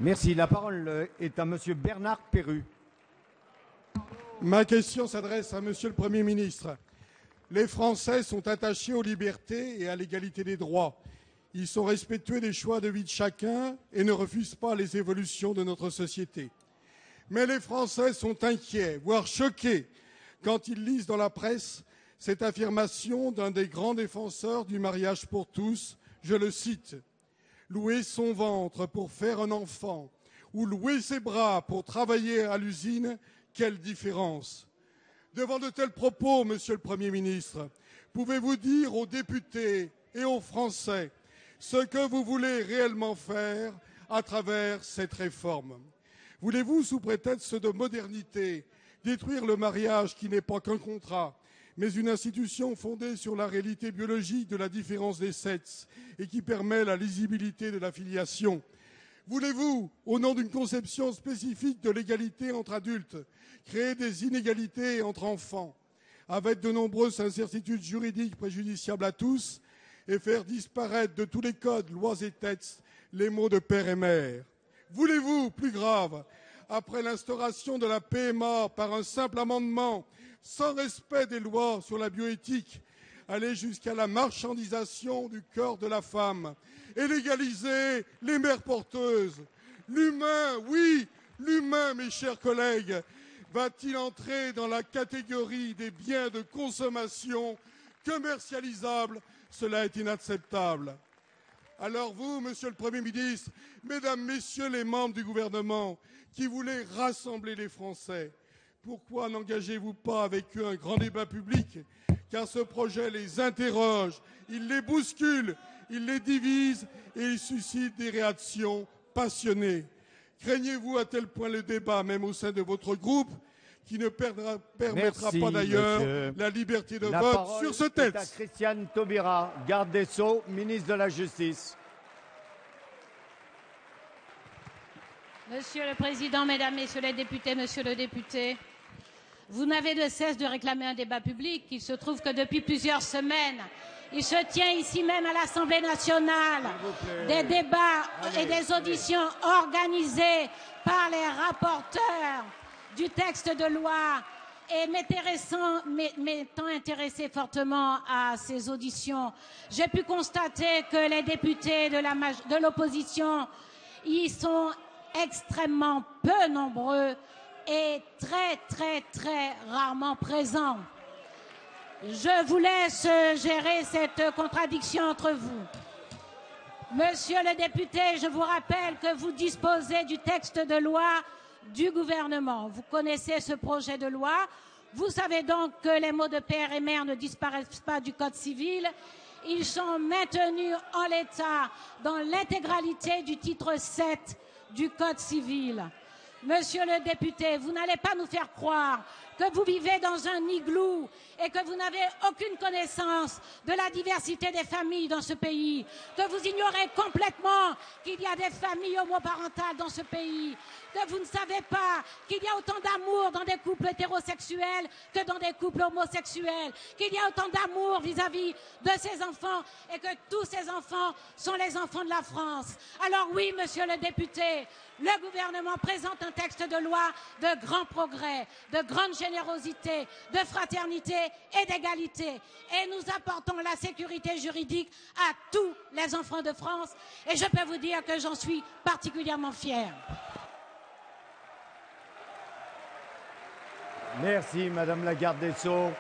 Merci. La parole est à Monsieur Bernard Perru. Ma question s'adresse à Monsieur le Premier ministre. Les Français sont attachés aux libertés et à l'égalité des droits. Ils sont respectueux des choix de vie de chacun et ne refusent pas les évolutions de notre société. Mais les Français sont inquiets, voire choqués, quand ils lisent dans la presse cette affirmation d'un des grands défenseurs du mariage pour tous, je le cite, « Louer son ventre pour faire un enfant ou louer ses bras pour travailler à l'usine, quelle différence ?» Devant de tels propos, Monsieur le Premier ministre, pouvez-vous dire aux députés et aux Français ce que vous voulez réellement faire à travers cette réforme? Voulez-vous, sous prétexte de modernité, détruire le mariage qui n'est pas qu'un contrat, mais une institution fondée sur la réalité biologique de la différence des sexes et qui permet la lisibilité de la filiation? Voulez-vous, au nom d'une conception spécifique de l'égalité entre adultes, créer des inégalités entre enfants, avec de nombreuses incertitudes juridiques préjudiciables à tous, et faire disparaître de tous les codes, lois et textes les mots de père et mère? Voulez-vous, plus grave, après l'instauration de la PMA par un simple amendement, sans respect des lois sur la bioéthique, aller jusqu'à la marchandisation du corps de la femme et légaliser les mères porteuses? L'humain, oui, l'humain, mes chers collègues, va-t-il entrer dans la catégorie des biens de consommation commercialisables? Cela est inacceptable. Alors vous, Monsieur le Premier ministre, Mesdames, Messieurs les membres du gouvernement qui voulez rassembler les Français, pourquoi n'engagez-vous pas avec eux un grand débat public? Car ce projet les interroge, il les bouscule, il les divise et il suscite des réactions passionnées. Craignez-vous à tel point le débat, même au sein de votre groupe, qui ne permettra pas d'ailleurs la liberté de vote sur ce texte? La parole est à Christiane Taubira, garde des Sceaux, ministre de la Justice. Monsieur le Président, Mesdames, Messieurs les députés, Monsieur le député, vous n'avez de cesse de réclamer un débat public. Il se trouve que depuis plusieurs semaines, il se tient ici même à l'Assemblée nationale des débats et des auditions organisées par les rapporteurs du texte de loi et m'étant intéressé fortement à ces auditions, j'ai pu constater que les députés de l'opposition y sont extrêmement peu nombreux et très rarement présents. Je vous laisse gérer cette contradiction entre vous. Monsieur le député, je vous rappelle que vous disposez du texte de loi du gouvernement. Vous connaissez ce projet de loi. Vous savez donc que les mots de père et mère ne disparaissent pas du Code civil. Ils sont maintenus en l'état dans l'intégralité du titre 7 du Code civil. Monsieur le député, vous n'allez pas nous faire croire que vous vivez dans un igloo et que vous n'avez aucune connaissance de la diversité des familles dans ce pays, que vous ignorez complètement qu'il y a des familles homoparentales dans ce pays, que vous ne savez pas qu'il y a autant d'amour dans des couples hétérosexuels que dans des couples homosexuels, qu'il y a autant d'amour vis-à-vis de ces enfants et que tous ces enfants sont les enfants de la France. Alors oui, monsieur le député, le gouvernement présente un texte de loi de grand progrès, de grande générosité, de fraternité et d'égalité. Et nous apportons la sécurité juridique à tous les enfants de France. Et je peux vous dire que j'en suis particulièrement fière. Merci, Madame la garde des Sceaux.